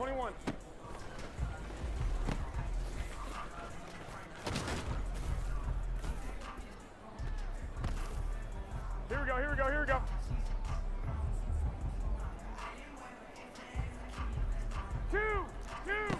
21. Here we go, here we go, here we go. 2, 2.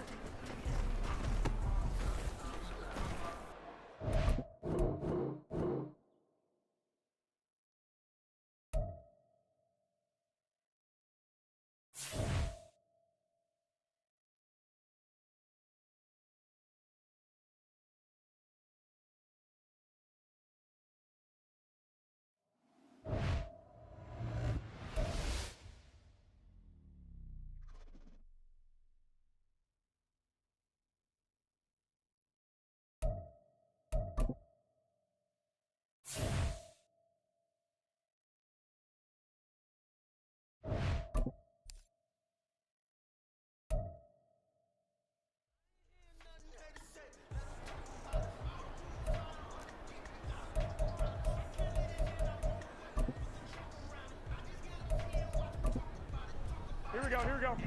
Here we go, here we go.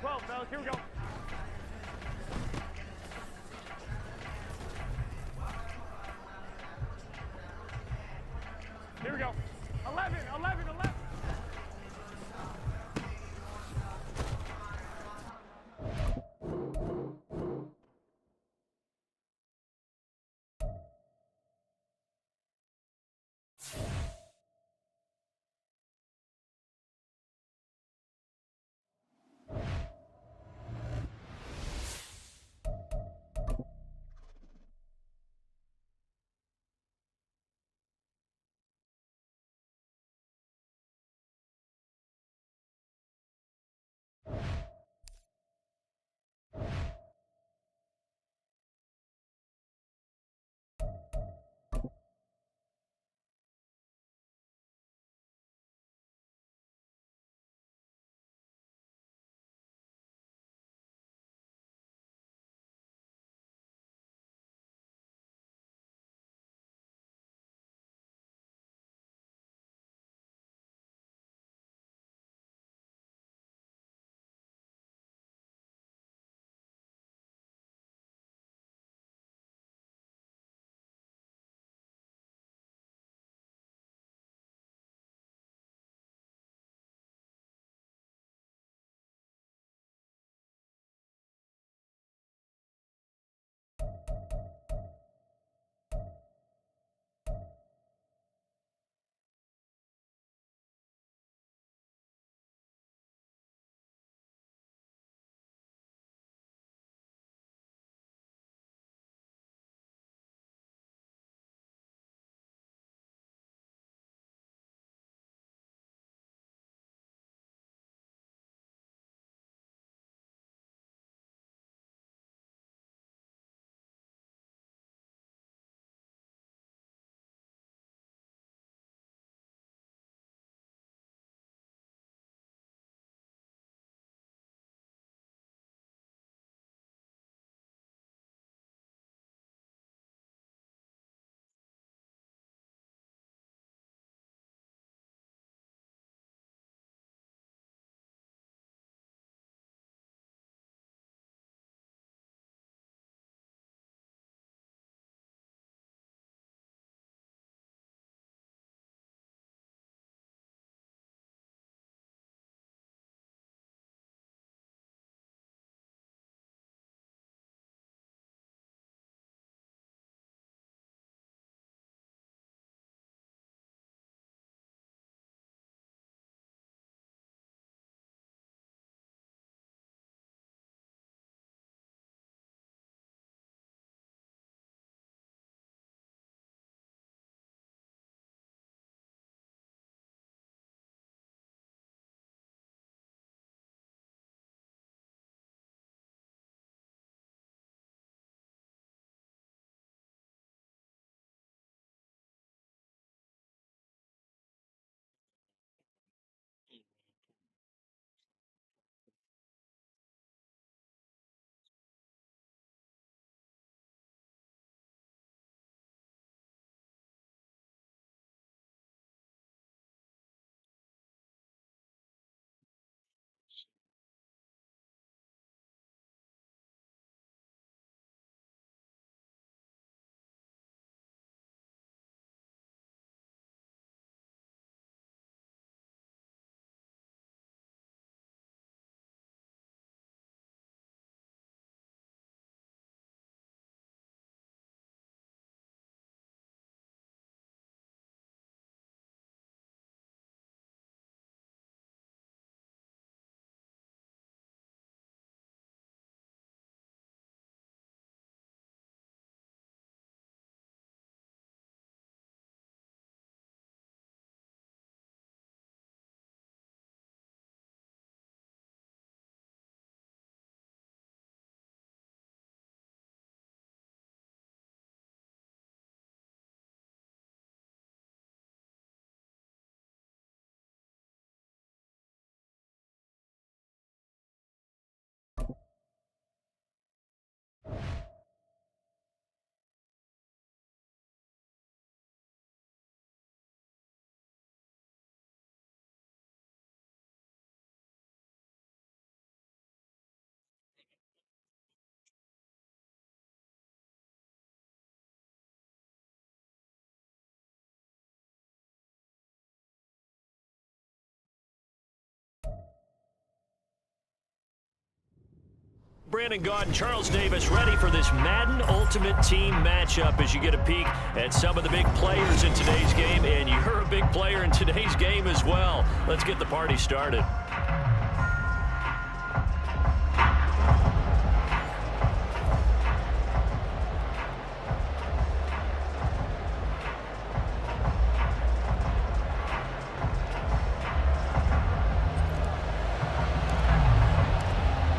12, fellas, here we go. Here we go. 11, 11, 11. Brandon Gaud and Charles Davis ready for this Madden Ultimate Team matchup as you get a peek at some of the big players in today's game, and you're a big player in today's game as well. Let's get the party started.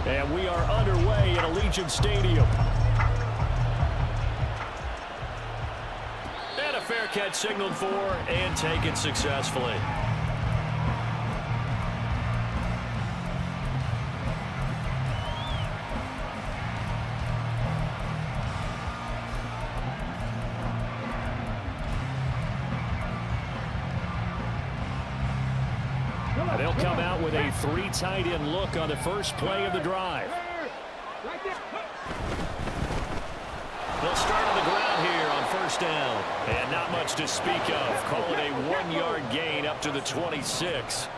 And we are underway at Allegiant Stadium. And a fair catch signaled for and taken successfully. They'll come out with a three tight end look on the first play of the drive. They'll start on the ground here on first down. And not much to speak of. Call it a 1-yard gain up to the 26.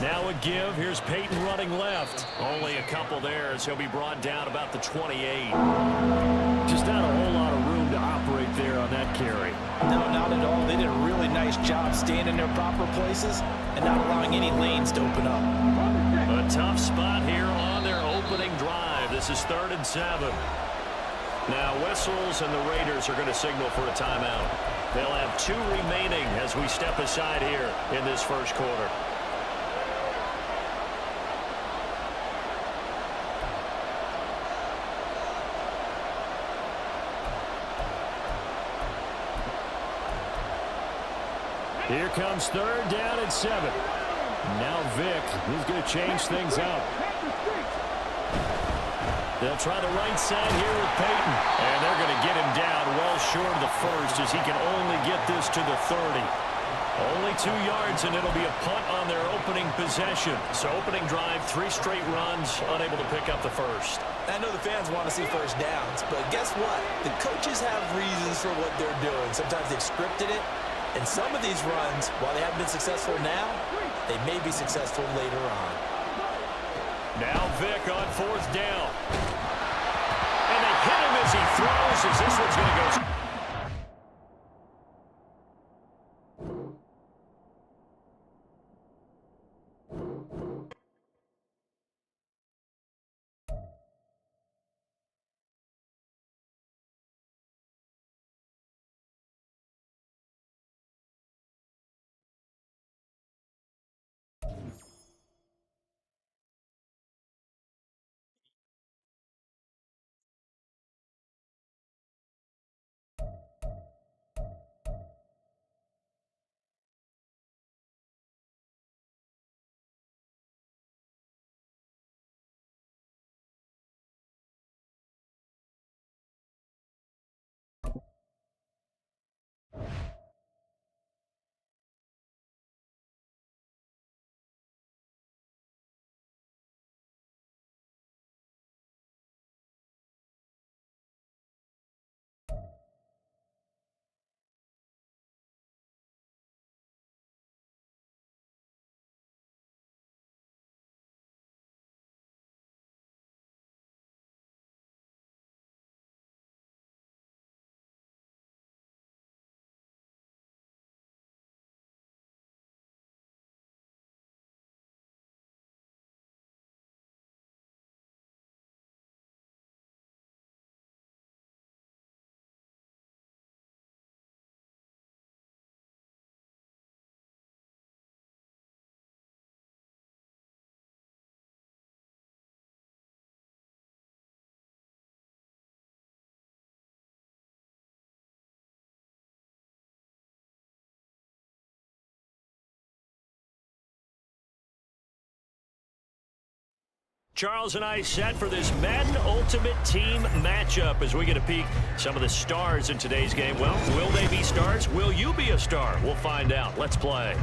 Now a give. Here's Peyton running left. Only a couple there as he'll be brought down about the 28. Just not a whole lot of room to operate there on that carry. No, not at all. They did a really nice job staying in their proper places and not allowing any lanes to open up. A tough spot here on their opening drive. This is 3rd and 7. Now whistles and the Raiders are going to signal for a timeout. They'll have 2 remaining as we step aside here in this first quarter. Here comes 3rd down and 7. Now Vick, he's going to change things up. They'll try the right side here with Peyton. And they're going to get him down well short of the first as he can only get this to the 30. Only 2 yards and it'll be a punt on their opening possession. So opening drive, 3 straight runs, unable to pick up the first. I know the fans want to see first downs, but guess what? The coaches have reasons for what they're doing. Sometimes they've scripted it. And some of these runs, while they haven't been successful now, they may be successful later on. Now Vick on 4th down. And they hit him as he throws as this one's going to go. Charles and I set for this Madden Ultimate Team matchup as we get a peek some of the stars in today's game. Well, will they be stars? Will you be a star? We'll find out. Let's play.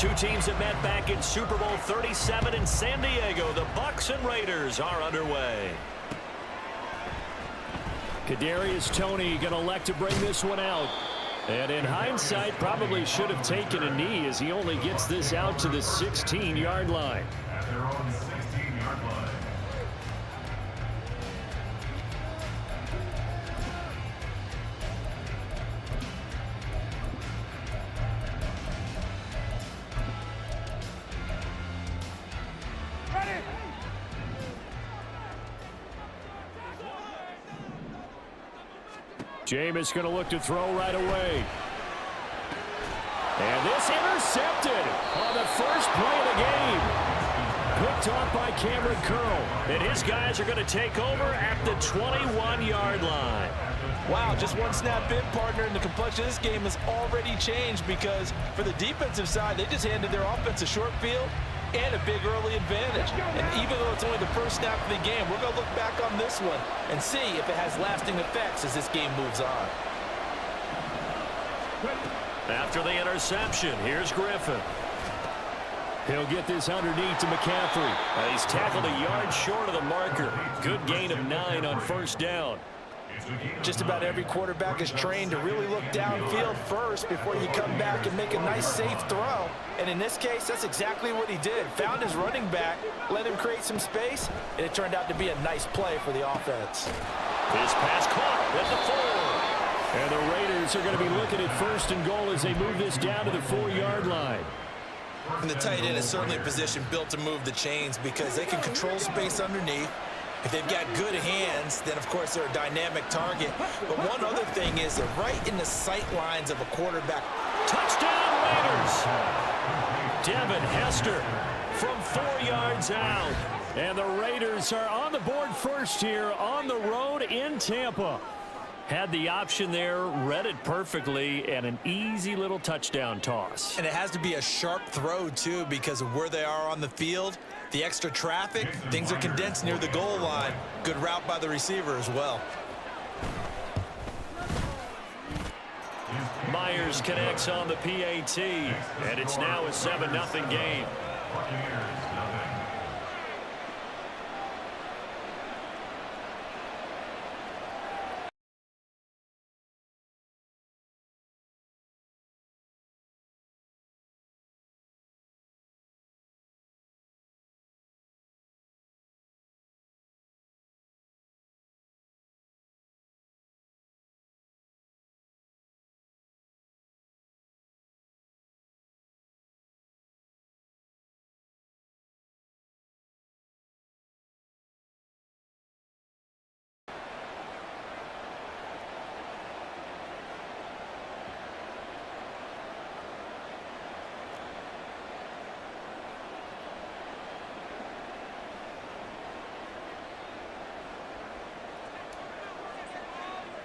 Two teams that met back in Super Bowl 37 in San Diego. The Bucs and Raiders are underway. Kadarius Toney going to elect to bring this one out. And in hindsight, probably should have taken a knee as he only gets this out to the 16-yard line. At their own 16-yard line. Jameis going to look to throw right away. And this intercepted on the first play of the game. Picked off by Cameron Curl. And his guys are going to take over at the 21-yard line. Wow, just one snap in, partner, and the complexion of this game has already changed because for the defensive side, they just handed their offense a short field and a big early advantage. And even though it's only the first snap of the game, we're going to look back on this one and see if it has lasting effects as this game moves on. After the interception, here's Griffin. He'll get this underneath to McCaffrey. He's tackled a yard short of the marker. Good gain of 9 on first down. Just about every quarterback is trained to really look downfield first before you come back and make a nice, safe throw. And in this case, that's exactly what he did. Found his running back, let him create some space, and it turned out to be a nice play for the offense. His pass caught at the 4. And the Raiders are going to be looking at first and goal as they move this down to the 4-yard line. And the tight end is certainly a position built to move the chains because they can control space underneath. If they've got good hands, then, of course, they're a dynamic target. But one other thing is they're right in the sight lines of a quarterback. Touchdown, Raiders! Devin Hester from 4 yards out. And the Raiders are on the board first here on the road in Tampa. Had the option there, read it perfectly, and an easy little touchdown toss. And it has to be a sharp throw, too, because of where they are on the field. The extra traffic, things are condensed near the goal line. Good route by the receiver as well. Myers connects on the PAT, and it's now a 7-0 game.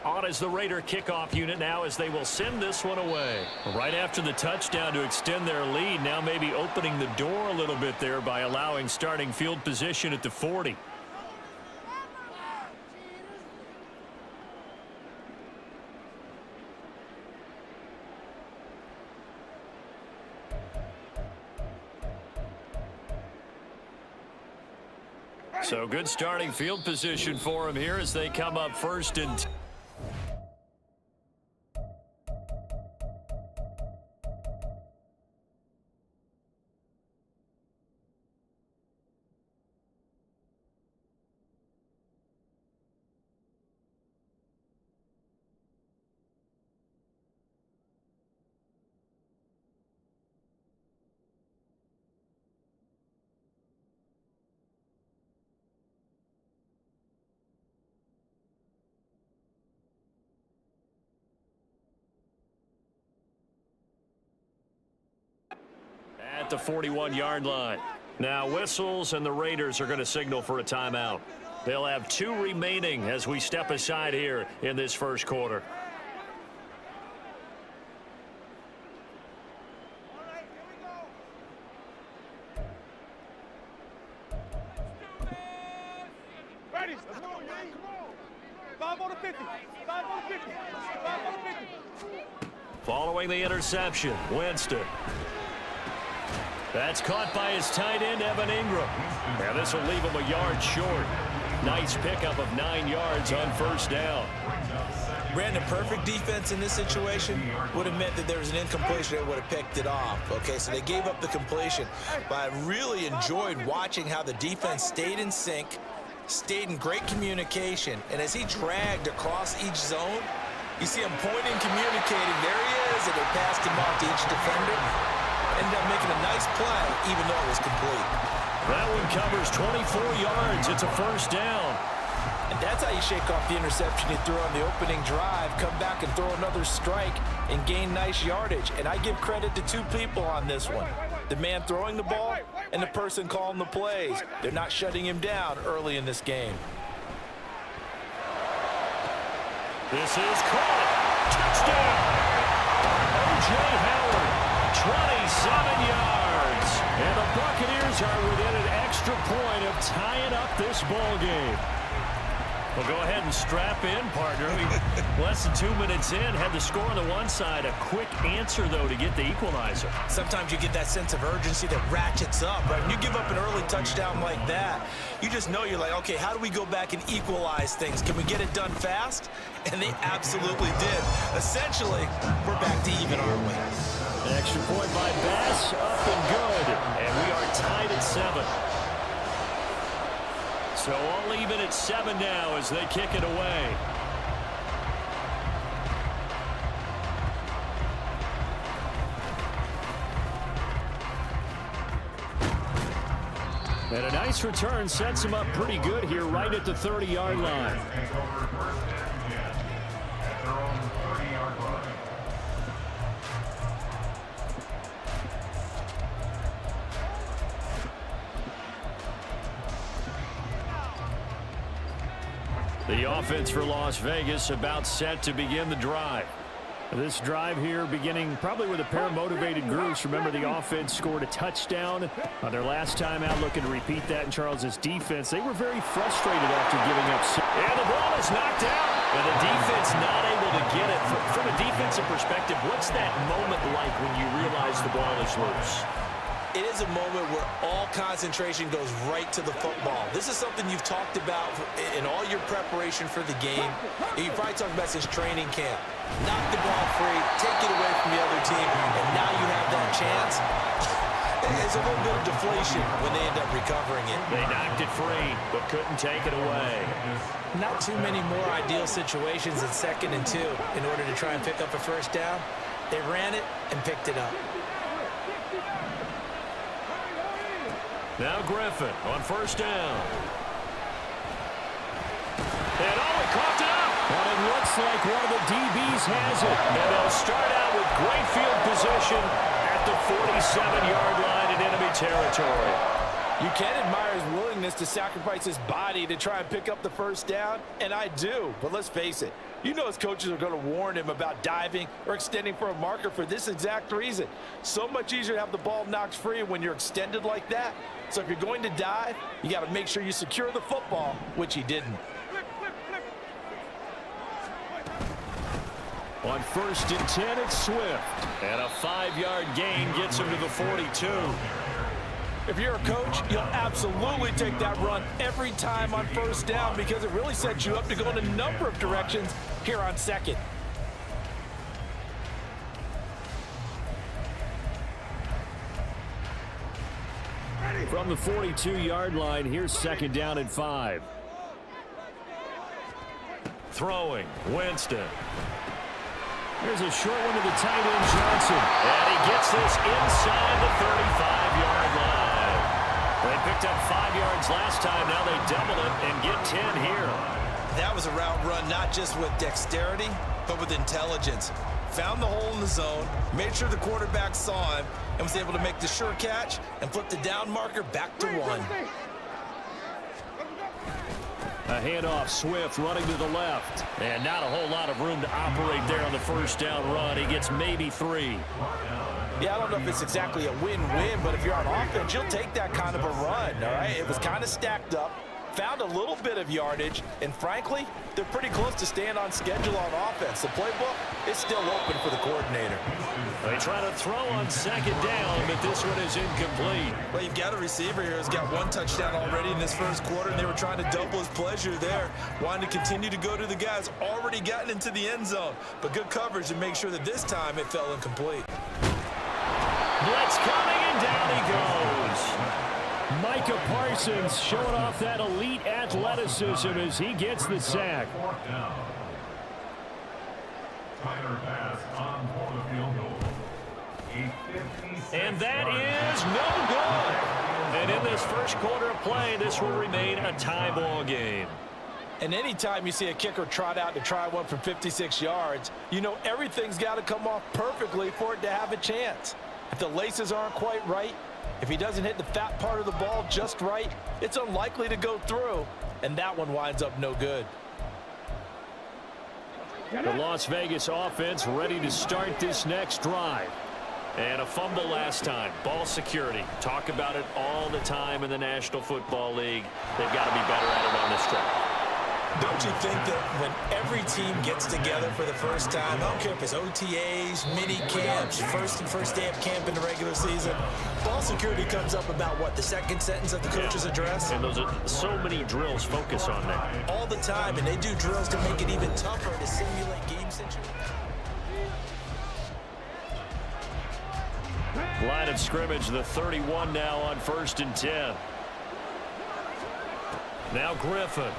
On is the Raider kickoff unit now as they will send this one away. Right after the touchdown to extend their lead, now maybe opening the door a little bit there by allowing starting field position at the 40. So good starting field position for him here as they come up first and at the 41-yard line. Now whistles and the Raiders are going to signal for a timeout. They'll have 2 remaining as we step aside here in this first quarter. Ready? Let's go, Yank. 5 on the 50. 5 on the 50. 5 on the 50. Following the interception, Winston. That's caught by his tight end, Evan Ingram. Now this will leave him a yard short. Nice pickup of 9 yards on first down. Brandon, perfect defense in this situation would have meant that there was an incompletion that would have picked it off. Okay, so they gave up the completion. But I really enjoyed watching how the defense stayed in sync, stayed in great communication. And as he dragged across each zone, you see him pointing, communicating. There he is, and they passed him off to each defender. Ended up making a nice play, even though it was complete. That one covers 24 yards. It's a first down. And that's how you shake off the interception you threw on the opening drive, come back and throw another strike and gain nice yardage. And I give credit to 2 people on this one. The man throwing the ball and the person calling the plays. They're not shutting him down early in this game. This is caught. Touchdown. O.J. Howard, 27 yards. And the Buccaneers are within an extra point of tying up this ball game. Well, go ahead and strap in, partner. Less than 2 minutes in, had the score on the one side. A quick answer, though, to get the equalizer. Sometimes you get that sense of urgency that ratchets up, right? When you give up an early touchdown like that, you just know you're like, okay, how do we go back and equalize things? Can we get it done fast? And they absolutely did. Essentially, we're back to even, aren't we? An extra point by Bass, up and good. And we are tied at 7. So all even at 7 now as they kick it away. And a nice return sets him up pretty good here right at the 30-yard line. The offense for Las Vegas about set to begin the drive. This drive here beginning probably with a pair of motivated groups. Remember, the offense scored a touchdown on their last time out, looking to repeat that in Charles's defense. They were very frustrated after giving up. And the ball is knocked out. And the defense not able to get it. From a defensive perspective, what's that moment like when you realize the ball is loose? It is a moment where all concentration goes right to the football. This is something you've talked about in all your preparation for the game. You probably talked about since training camp. Knock the ball free, take it away from the other team, and now you have that chance. There's a little bit of deflation when they end up recovering it. They knocked it free, but couldn't take it away. Not too many more ideal situations in 2nd and 2 in order to try and pick up a first down. They ran it and picked it up. Now Griffin on first down. And he coughed it up. But it looks like one of the DBs has it. And they'll start out with great field position at the 47-yard line in enemy territory. You can admire his willingness to sacrifice his body to try and pick up the first down, and I do. But let's face it, you know his coaches are going to warn him about diving or extending for a marker for this exact reason. So much easier to have the ball knocked free when you're extended like that. So if you're going to dive, you got to make sure you secure the football, which he didn't. On 1st and 10, it's Swift. And a 5-yard gain gets him to the 42. If you're a coach, you'll absolutely take that run every time on first down because it really sets you up to go in a number of directions here on 2nd. From the 42-yard line, here's 2nd down and 5. Throwing, Winston. Here's a short one to the tight end, Johnson. And he gets this inside the 35-yard line. They picked up 5 yards last time. Now they double it and get 10 here. That was a route run not just with dexterity, but with intelligence. Found the hole in the zone, made sure the quarterback saw him, and was able to make the sure catch and flip the down marker back to 1. A handoff, Swift running to the left. And not a whole lot of room to operate there on the first down run. He gets maybe 3. Yeah, I don't know if it's exactly a win-win, but if you're on offense, you'll take that kind of a run, all right? It was kind of stacked up. found a little bit of yardage, and frankly, they're pretty close to staying on schedule on offense. The playbook is still open for the coordinator. They try to throw on second down, but this one is incomplete. Well, you've got a receiver here who's got one touchdown already in this first quarter, and they were trying to double his pleasure there, wanting to continue to go to the guys already gotten into the end zone. But good coverage to make sure that this time it fell incomplete. Blitz coming, and down he goes. Micah Parsons showing off that elite athleticism as he gets the sack. And that is no good. And in this first quarter of play, this will remain a tie ball game. And anytime you see a kicker trot out to try one from 56 yards, you know everything's got to come off perfectly for it to have a chance. If the laces aren't quite right, if he doesn't hit the fat part of the ball just right, it's unlikely to go through, and that one winds up no good. The Las Vegas offense ready to start this next drive. And a fumble last time. Ball security. Talk about it all the time in the National Football League. They've got to be better at it on this drive. Don't you think that when every team gets together for the first time, I don't care if it's OTAs, mini camps, first day of camp in the regular season, ball security comes up about what, the second sentence of the coach's address? And those are so many drills focus on that. All the time, and they do drills to make it even tougher to simulate game situations. Line of scrimmage, the 31 now on 1st and 10. Now Griffin.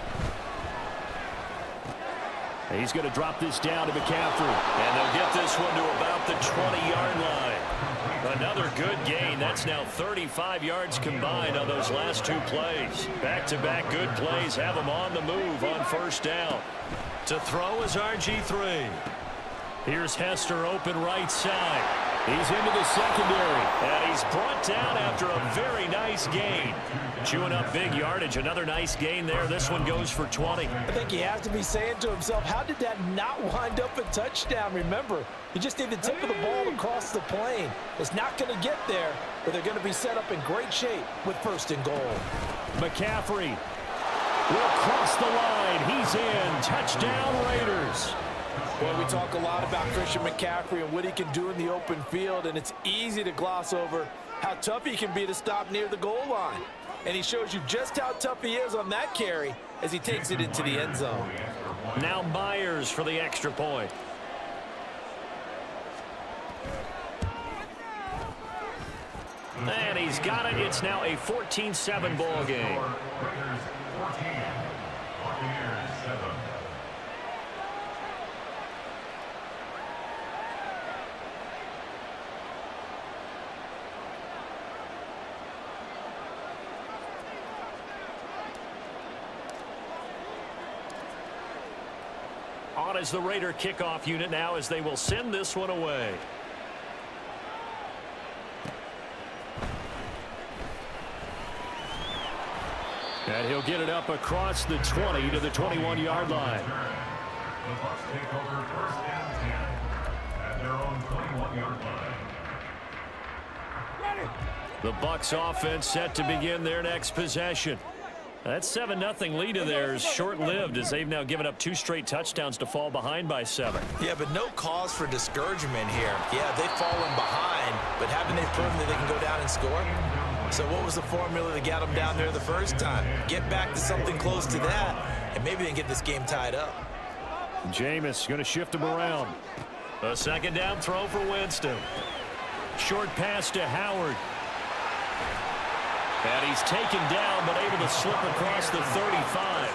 He's going to drop this down to McCaffrey. And they'll get this one to about the 20-yard line. Another good gain. That's now 35 yards combined on those last two plays. Back-to-back good plays have them on the move on 1st down. To throw is RG3. Here's Hester open right side. He's into the secondary, and he's brought down after a very nice gain. Chewing up big yardage, another nice gain there. This one goes for 20. I think he has to be saying to himself, how did that not wind up a touchdown? Remember, you just need the tip of the ball to cross the plane. It's not going to get there, but they're going to be set up in great shape with 1st and goal. McCaffrey will cross the line. He's in. Touchdown, Raiders. Well, we talk a lot about Christian McCaffrey and what he can do in the open field, and it's easy to gloss over how tough he can be to stop near the goal line. And he shows you just how tough he is on that carry as he takes it into the end zone. Now Myers for the extra point. And he's got it. It's now a 14-7 ball game. On as the Raider kickoff unit now as they will send this one away. And he'll get it up across the 20 to the 21-yard line. The Bucs take over 1st and 10 at their own 21-yard line. The Bucs offense set to begin their next possession. That 7-0 lead of theirs short-lived as they've now given up 2 straight touchdowns to fall behind by 7. Yeah, but no cause for discouragement here. Yeah, they've fallen behind, but haven't they proven that they can go down and score? So what was the formula that got them down there the first time? Get back to something close to that, and maybe they can get this game tied up. Jameis going to shift him around. A 2nd down throw for Winston. Short pass to Howard. And he's taken down, but able to slip across the 35.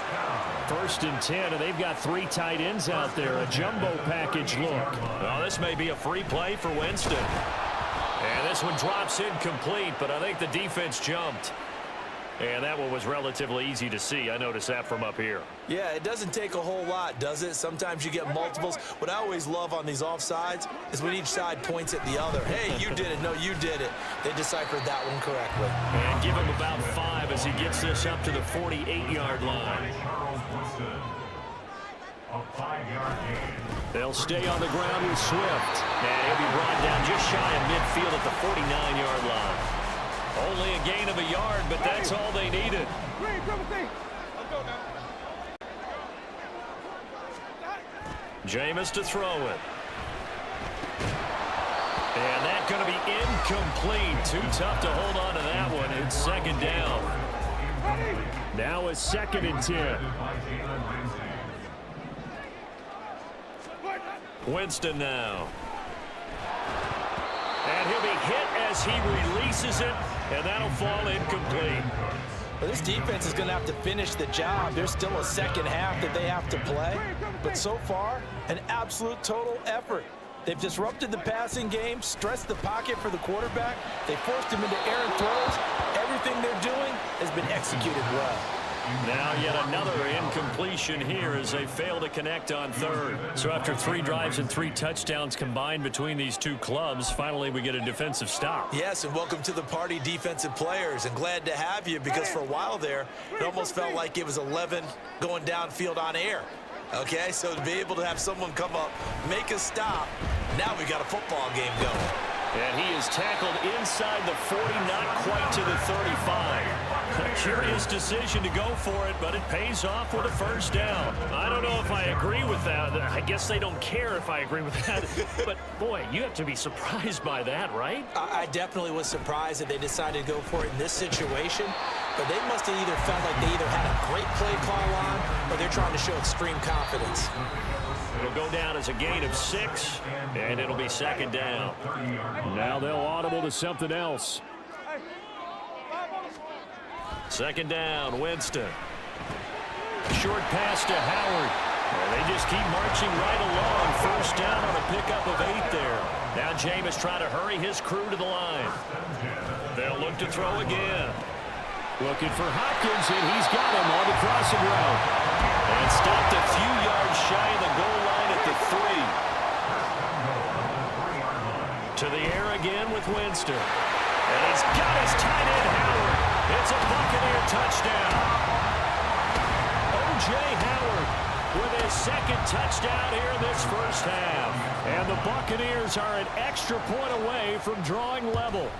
1st and 10, and they've got 3 tight ends out there. A jumbo package look. Well, this may be a free play for Winston. And this one drops incomplete, but I think the defense jumped. And that one was relatively easy to see. I noticed that from up here. Yeah, it doesn't take a whole lot, does it? Sometimes you get multiples. What I always love on these offsides is when each side points at the other. Hey, you did it. No, you did it. They deciphered that one correctly. And give him about 5 as he gets this up to the 48-yard line. A 5-yard gain. They'll stay on the ground with Swift. And he'll be brought down just shy of midfield at the 49-yard line. Only a gain of a yard, but that's all they needed. Jameis to throw it. And that's going to be incomplete. Too tough to hold on to that one. It's second down. Now it's 2nd and 10. Winston now. And he'll be hit as he releases it, and that'll fall incomplete. Well, this defense is going to have to finish the job. There's still a second half that they have to play. But so far, an absolute total effort. They've disrupted the passing game, stressed the pocket for the quarterback. They forced him into errant throws. Everything they're doing has been executed well. Now yet another incompletion here as they fail to connect on 3rd. So after 3 drives and 3 touchdowns combined between these two clubs, finally we get a defensive stop. Yes, and welcome to the party, defensive players. And glad to have you because for a while there, it almost felt like it was 11 going downfield on air. Okay, so to be able to have someone come up, make a stop, now we got a football game going. And he is tackled inside the 40, not quite to the 35. A curious decision to go for it, but it pays off with a first down. I don't know if I agree with that. I guess they don't care if I agree with that. But, boy, you have to be surprised by that, right? I definitely was surprised that they decided to go for it in this situation. But they must have either felt like they either had a great play call on or they're trying to show extreme confidence. It'll go down as a gain of 6, and it'll be second down. Now they'll audible to something else. Second down, Winston. Short pass to Howard. And they just keep marching right along. First down on a pickup of 8 there. Now Jameis trying to hurry his crew to the line. They'll look to throw again. Looking for Hopkins, and he's got him on the crossing route. And stopped a few yards shy of the goal line at the 3. To the air again with Winston. And he's got his tight end, Howard. It's a Buccaneer touchdown. O.J. Howard with his 2nd touchdown here in this first half. And the Buccaneers are an extra point away from drawing level.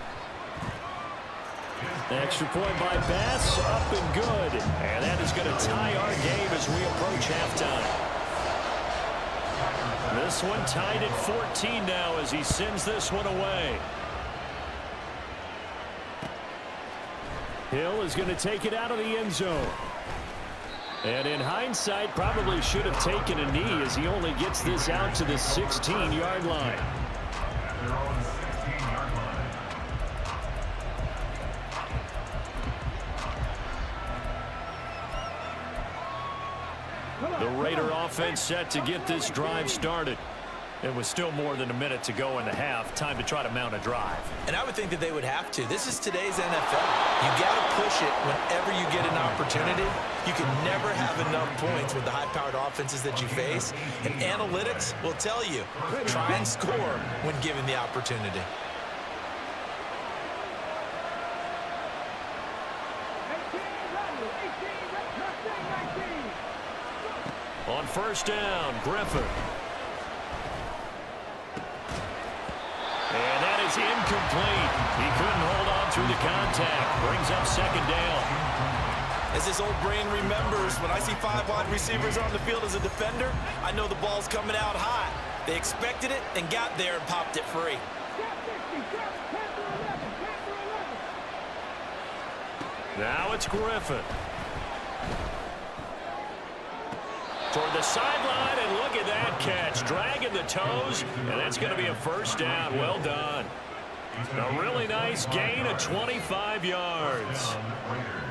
Extra point by Bass, up and good. And that is going to tie our game as we approach halftime. This one tied at 14 now as he sends this one away. Hill is going to take it out of the end zone. And in hindsight, probably should have taken a knee as he only gets this out to the 16-yard line. The Raider offense set to get this drive started. It was still more than a minute to go in the half. Time to try to mount a drive. And I would think that they would have to. This is today's NFL. You got to push it whenever you get an opportunity. You can never have enough points with the high-powered offenses that you face. And analytics will tell you, try and score when given the opportunity. On first down, Griffin. And that is incomplete. He couldn't hold on through the contact. Brings up second down. As this old brain remembers, when I see 5 wide receivers on the field as a defender, I know the ball's coming out hot. They expected it and got there and popped it free. Now it's Griffin. Toward the sideline, and look at that catch. Dragging the toes, and that's going to be a first down. Well done. A really nice gain of 25 yards.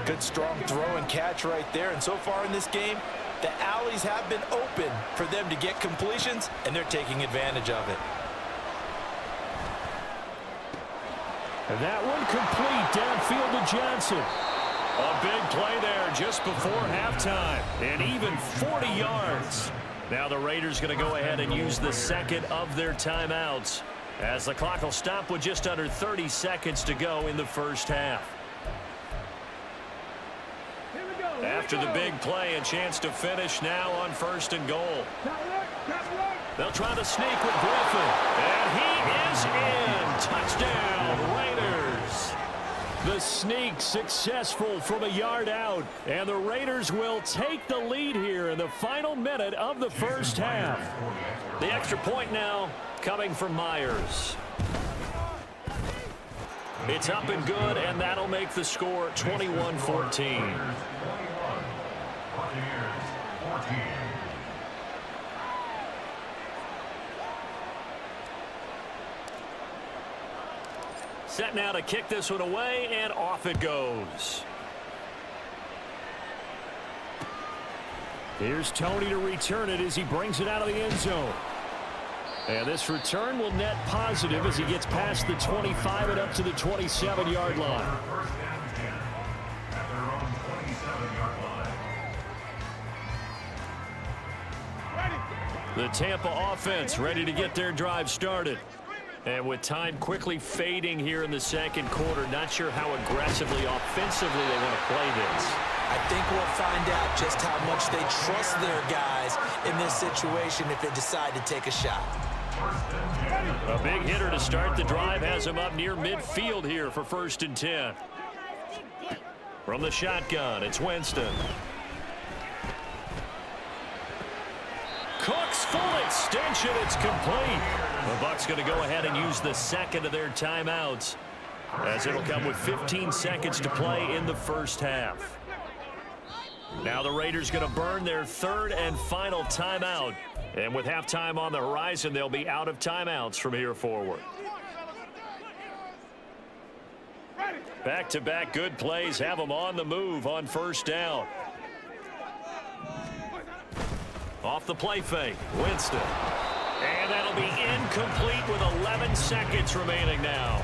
Good strong throw and catch right there. And so far in this game, the alleys have been open for them to get completions, and they're taking advantage of it. And that one complete downfield to Johnson. A big play there just before halftime, and even 40 yards. Now the Raiders going to go ahead and use the second of their timeouts as the clock will stop with just under 30 seconds to go in the first half. After the big play, a chance to finish now on first and goal. They'll try to sneak with Griffin, and he is in. Touchdown, Raiders. The sneak successful from a yard out. And the Raiders will take the lead here in the final minute of the first half. The extra point now coming from Myers. It's up and good, and that'll make the score 21-14. Set now to kick this one away, and off it goes. Here's Tony to return it as he brings it out of the end zone. And this return will net positive as he gets past the 25 and up to the 27-yard line. The Tampa offense ready to get their drive started. And with time quickly fading here in the second quarter, not sure how aggressively, offensively they want to play this. I think we'll find out just how much they trust their guys in this situation if they decide to take a shot. A big hitter to start the drive has him up near midfield here for 1st and 10. From the shotgun, it's Winston. Cooks full extension, it's complete. The Bucs going to go ahead and use the second of their timeouts, as it'll come with 15 seconds to play in the first half. Now the Raiders going to burn their 3rd and final timeout. And with halftime on the horizon, they'll be out of timeouts from here forward. Back-to-back good plays have them on the move on 1st down. Off the play fake, Winston. And that'll be incomplete with 11 seconds remaining now.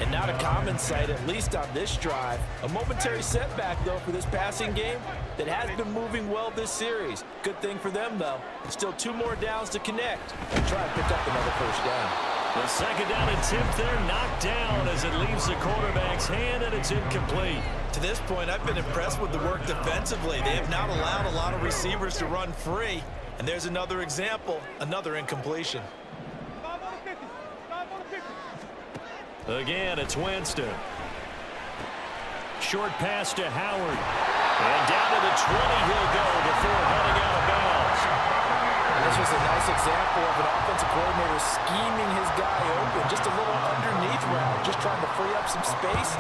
And not a common sight, at least on this drive. A momentary setback, though, for this passing game that has been moving well this series. Good thing for them, though. Still 2 more downs to connect and try to pick up another 1st down. The 2nd down attempt there knocked down as it leaves the quarterback's hand, and it's incomplete. To this point, I've been impressed with the work defensively. They have not allowed a lot of receivers to run free. And there's another example, another incompletion. Again, it's Winston. Short pass to Howard. And down to the 20 he'll go before heading out of bounds. This was a nice example of an offensive coordinator scheming his guy open. Just a little underneath route, just trying to free up some space,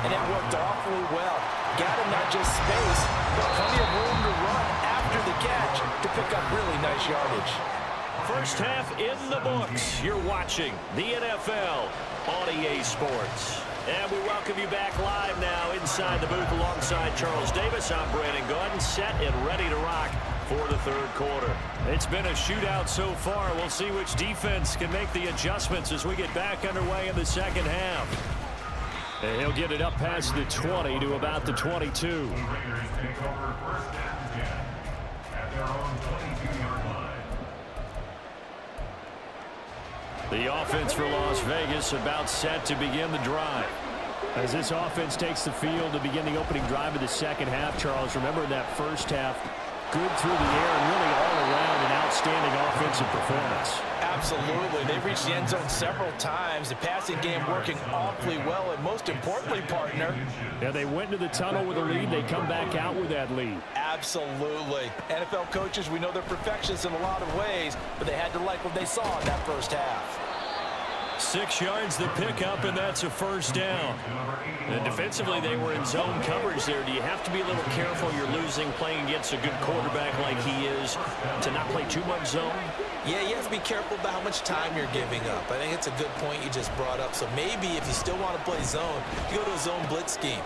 and it worked awfully well. Got him not just space, but plenty of room to run after the catch to pick up really nice yardage. First half in the books. You're watching the NFL on EA Sports. And we welcome you back live now inside the booth alongside Charles Davis. I'm Brandon Gordon, set and ready to rock for the 3rd quarter. It's been a shootout so far. We'll see which defense can make the adjustments as we get back underway in the 2nd half. And he'll get it up past the 20 to about the 22. The offense for Las Vegas about set to begin the drive. As this offense takes the field to begin the opening drive of the 2nd half, Charles, remember that 1st half, good through the air and really all around an outstanding offensive performance. Absolutely. They reached the end zone several times. The passing game working awfully well, and most importantly, partner. Yeah, they went into the tunnel with a lead. They come back out with that lead. Absolutely. NFL coaches, we know they're perfectionists in a lot of ways, but they had to like what they saw in that 1st half. 6 yards the pickup, and that's a 1st down. And defensively, they were in zone coverage there. Do you have to be a little careful? You're losing playing against a good quarterback like he is to not play too much zone? Yeah, you have to be careful about how much time you're giving up. I think it's a good point you just brought up. So maybe if you still want to play zone, you go to a zone blitz scheme.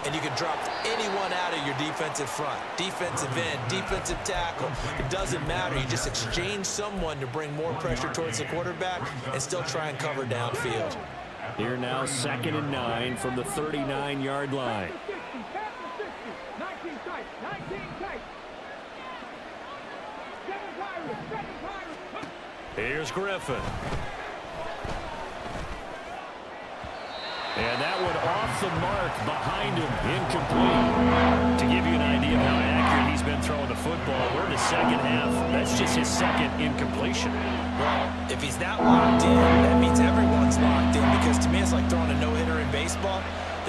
And you can drop anyone out of your defensive front, defensive end, defensive tackle. It doesn't matter. You just exchange someone to bring more pressure towards the quarterback and still try and cover downfield. Here now 2nd and 9 from the 39-yard line. Here's Griffin. And that one off the mark behind him, incomplete. To give you an idea of how accurate he's been throwing the football, we're in the 2nd half. That's just his 2nd incompletion. Well, if he's not locked in, that means everyone's locked in, because to me it's like throwing a no-hitter in baseball.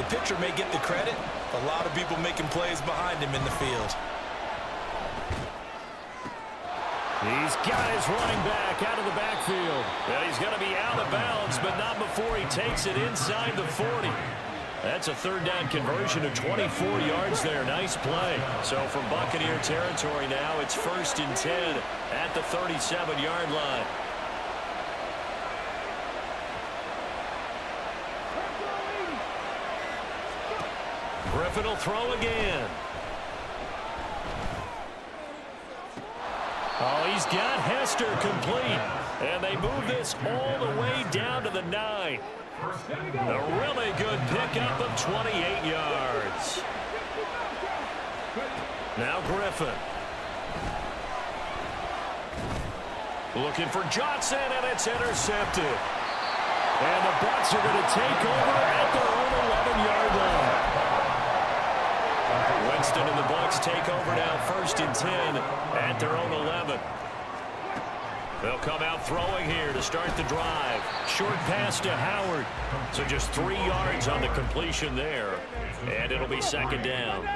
The pitcher may get the credit. A lot of people making plays behind him in the field. He's got his running back out of the backfield. Well, he's going to be out of bounds, but not before he takes it inside the 40. That's a third down conversion of 24 yards there. Nice play. So from Buccaneer territory now, it's 1st and 10 at the 37-yard line. Griffin will throw again. Oh, he's got Hester complete. And they move this all the way down to the 9. A really good pickup of 28 yards. Now Griffin. Looking for Johnson, and it's intercepted. And the Bucs are going to take over at their own 11-yard line. Winston and the Bucs take over now, 1st and 10 at their own 11. They'll come out throwing here to start the drive. Short pass to Howard. So just 3 yards on the completion there. And it'll be 2nd down.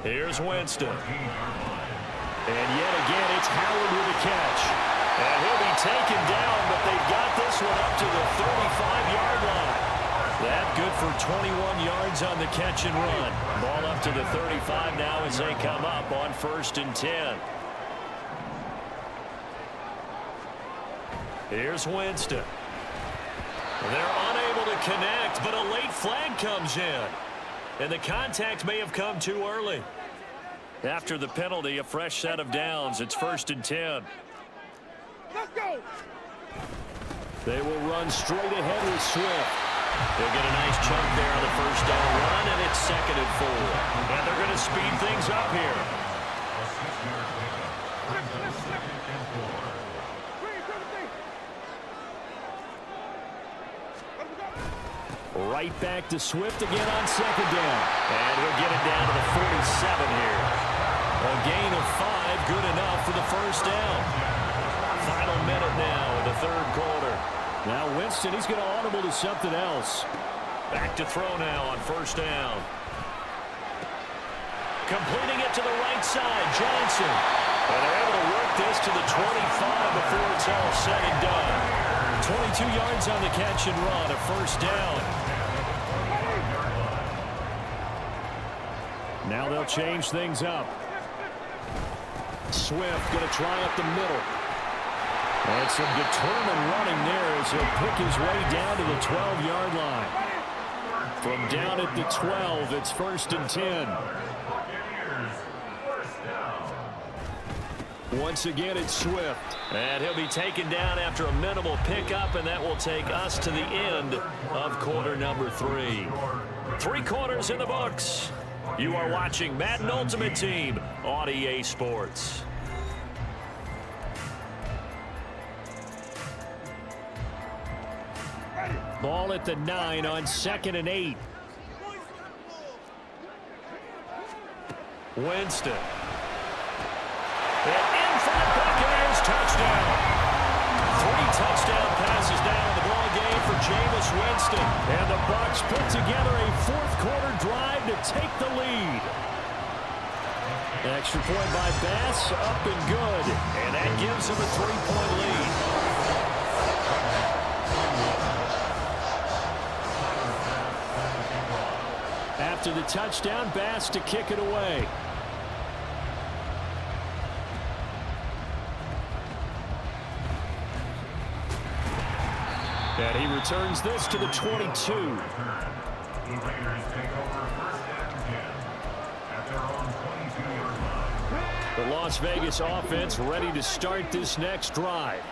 Here's Winston. And yet again, it's Howard with a catch. And he'll be taken down, but they've got this one up to the 35-yard line. That good for 21 yards on the catch and run. Ball up to the 35 now as they come up on 1st and 10. Here's Winston. They're unable to connect, but a late flag comes in. And the contact may have come too early. After the penalty, a fresh set of downs. It's 1st and 10. Let's go. They will run straight ahead with Swift. They'll get a nice chunk there on the 1st down run, and it's 2nd and 4. And they're going to speed things up here. Right back to Swift again on 2nd down. And he'll get it down to the 47 here. A gain of 5, good enough for the 1st down. Final minute now in the 3rd quarter. Now Winston, he's going to audible to something else. Back to throw now on 1st down. Completing it to the right side, Johnson. And they're able to work this to the 25 before it's all said and done. 22 yards on the catch and run, a 1st down. Now they'll change things up. Swift going to try up the middle. And some determined running there as he'll pick his way down to the 12-yard line. From down at the 12, it's 1st and 10. Once again, it's Swift. And he'll be taken down after a minimal pickup, and that will take us to the end of quarter number 3. 3 quarters in the books. You are watching Madden Ultimate Team on EA Sports. Ball at the 9 on 2nd and 8. Winston. And in for the Buccaneers, touchdown. 3 touchdown passes now in the ball game for Jameis Winston. And the Bucs put together a 4th quarter drive to take the lead. Extra point by Bass, up and good. And that gives them a 3-point lead. After the touchdown, Bass to kick it away. And he returns this to the 22. The Raiders take over 1st and 10 at their own 22-yard line. The Las Vegas offense ready to start this next drive.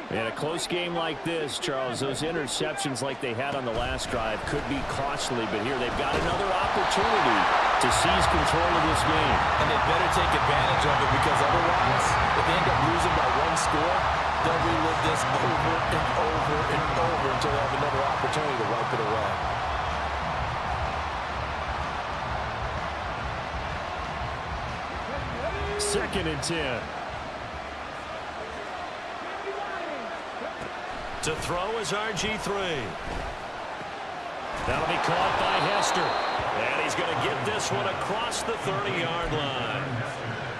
In a close game like this, Charles, those interceptions like they had on the last drive could be costly, but here they've got another opportunity to seize control of this game. And they better take advantage of it, because otherwise, if they end up losing by 1 score, they'll relive this over and over and over until they have another opportunity to wipe it away. Second and 10. To throw is RG3. That'll be caught by Hester. And he's going to get this one across the 30-yard line.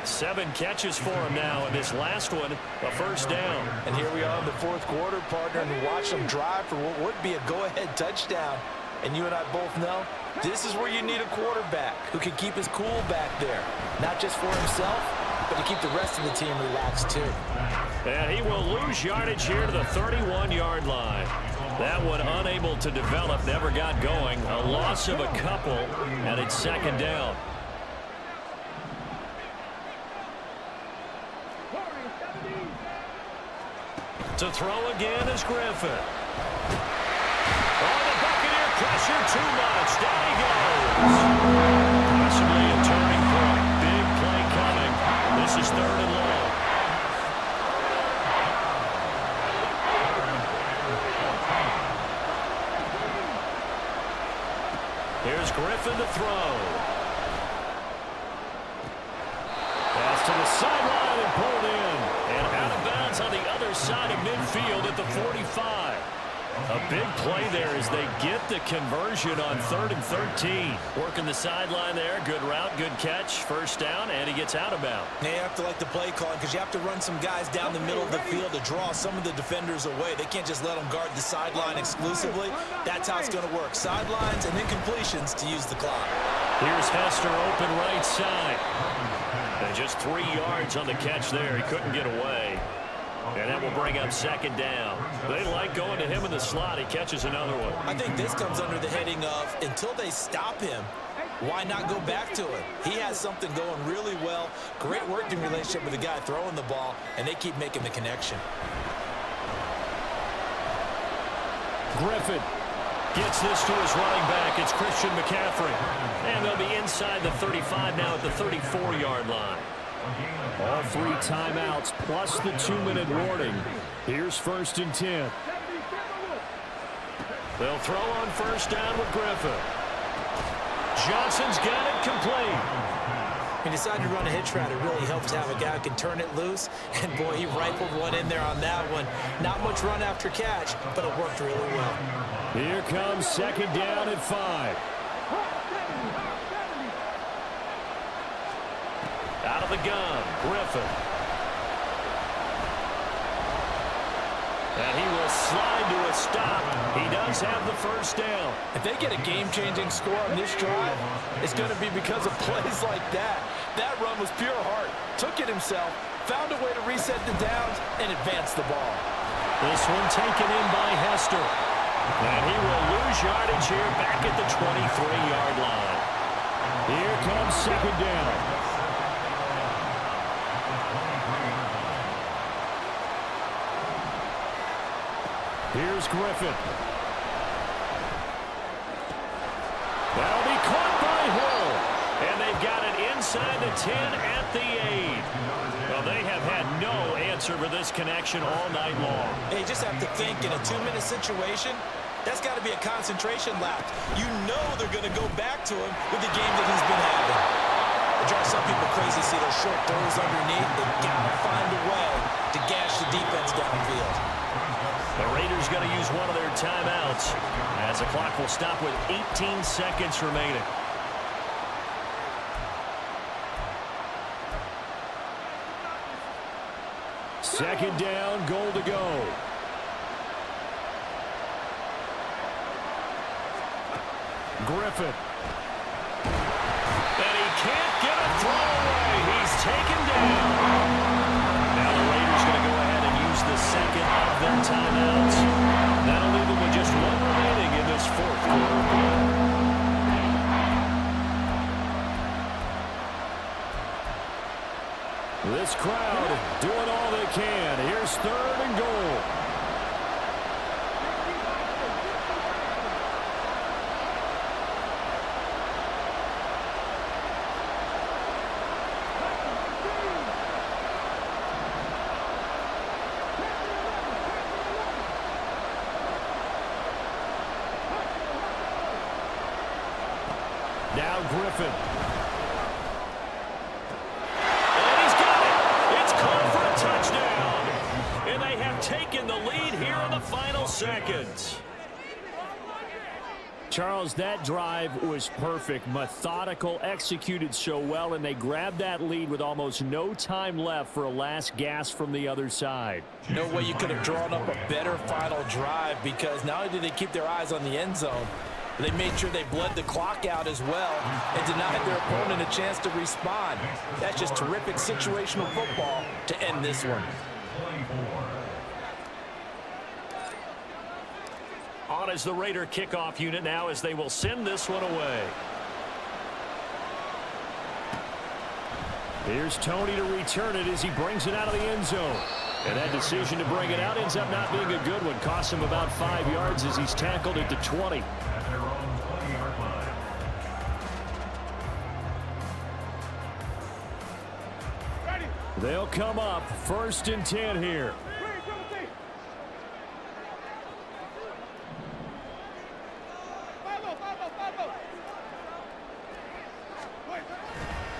7 catches for him now, and this last one, a first down. And here we are in the fourth quarter, partner, and watch them drive for what would be a go-ahead touchdown. And you and I both know this is where you need a quarterback who can keep his cool back there, not just for himself, but to keep the rest of the team relaxed too. And he will lose yardage here to the 31-yard line. That one unable to develop, never got going. A loss of a couple, and it's second down. To throw again is Griffin. Oh, the Buccaneer pressure too much. Down he goes. Possibly a turning point. Big play coming. This is 3rd and long. Here's Griffin to throw. Pass to the sideline and pulled in. And out of bounds on the other side of midfield at the 45. A big play there as they get the conversion on 3rd and 13. Working the sideline there. Good route, good catch. First down, and he gets out of bounds. Now you have to like the play call because you have to run some guys down the middle of the field to draw some of the defenders away. They can't just let them guard the sideline exclusively. That's how it's going to work. Sidelines and then completions to use the clock. Here's Hester open right side. And just 3 yards on the catch there. He couldn't get away. And that will bring up second down. They like going to him in the slot. He catches another one. I think this comes under the heading of until they stop him, why not go back to him? He has something going really well. Great working relationship with the guy throwing the ball, and they keep making the connection. Griffin gets this to his running back. It's Christian McCaffrey. And they'll be inside the 35 now at the 34-yard line. All 3 timeouts plus the 2-minute warning. Here's 1st and 10. They'll throw on first down with Griffin. Johnson's got it complete. He decided to run a hitch route. It really helps to have a guy who can turn it loose. And, boy, he rifled one in there on that one. Not much run after catch, but it worked really well. Here comes second down at 5. Out of the gun, Griffin. And he will slide to a stop. He does have the first down. If they get a game-changing score on this drive, it's going to be because of plays like that. That run was pure heart. Took it himself, found a way to reset the downs, and advance the ball. This one taken in by Hester. And he will lose yardage here back at the 23-yard line. Here comes second down. Here's Griffin. That'll be caught by Hill. And they've got it inside the 10 at the 8. Well, they have had no answer for this connection all night long. Hey, you just have to think in a 2-minute situation, that's got to be a concentration lapse. You know they're going to go back to him with the game that he's been having. It drives some people crazy to see those short throws underneath. They've got to find a way to gash the defense downfield. The Raiders going to use one of their timeouts as the clock will stop with 18 seconds remaining. Second down, goal to go. Griffin. And he can't get a throw away. He's taken down. Now the Raiders going to go ahead and use the second of their timeouts. That'll leave them with just 1 remaining in this fourth quarter. This crowd doing all they can. Here's 3rd and goal. Now Griffin. And he's got it. It's caught for a touchdown. And they have taken the lead here in the final seconds. Charles, that drive was perfect, methodical, executed so well, and they grabbed that lead with almost no time left for a last gasp from the other side. No way you could have drawn up a better final drive, because not only did they keep their eyes on the end zone, but they made sure they bled the clock out as well and denied their opponent a chance to respond. That's just terrific situational football to end this one. On is the Raider kickoff unit now as they will send this one away. Here's Tony to return it as he brings it out of the end zone. And that decision to bring it out ends up not being a good one. Costs him about 5 yards as he's tackled at the 20. At their own 20-yard line. Ready. They'll come up 1st and 10 here.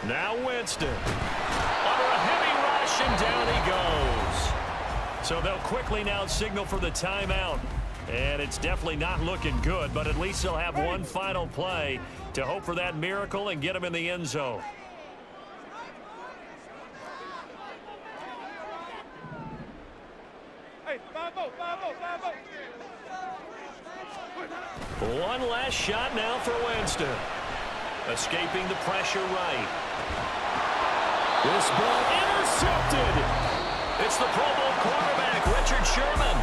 Now Winston. Under a heavy rush, and down he goes. So they'll quickly now signal for the timeout. And it's definitely not looking good, but at least they'll have one final play to hope for that miracle and get them in the end zone. Hey, 5-0, 5-0, 5-0. One last shot now for Winston. Escaping the pressure right. This ball intercepted. It's the Pro Bowl quarterback, Richard Sherman.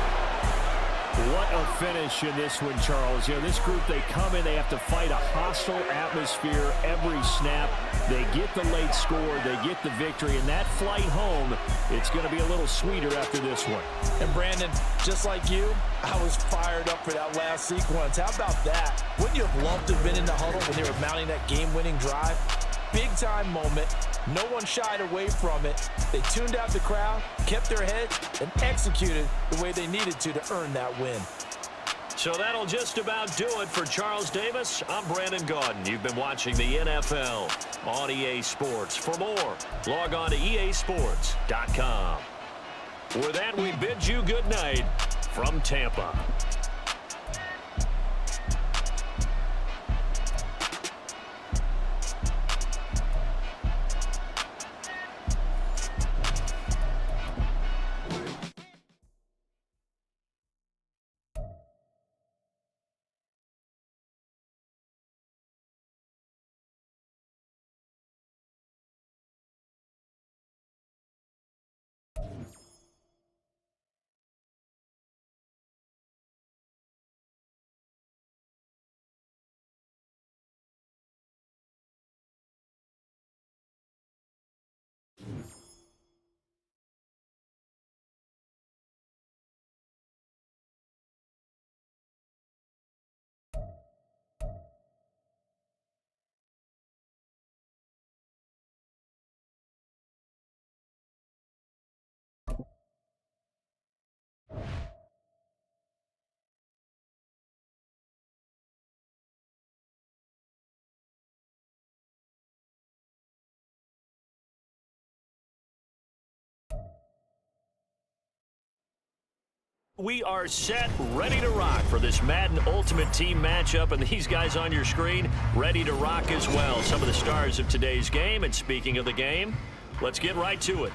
What a finish in this one, Charles. You know, this group, they come in, they have to fight a hostile atmosphere every snap. They get the late score, they get the victory, and that flight home, it's going to be a little sweeter after this one. And Brandon, just like you, I was fired up for that last sequence. How about that? Wouldn't you have loved to have been in the huddle when they were mounting that game-winning drive? Big-time moment. No one shied away from it. They tuned out the crowd, kept their heads, and executed the way they needed to earn that win. So that'll just about do it for Charles Davis. I'm Brandon Gaudin. You've been watching the NFL on EA Sports. For more, log on to easports.com. With that, we bid you good night from Tampa. We are set, ready to rock for this Madden Ultimate Team matchup, and these guys on your screen ready to rock as well. Some of the stars of today's game, and speaking of the game, let's get right to it.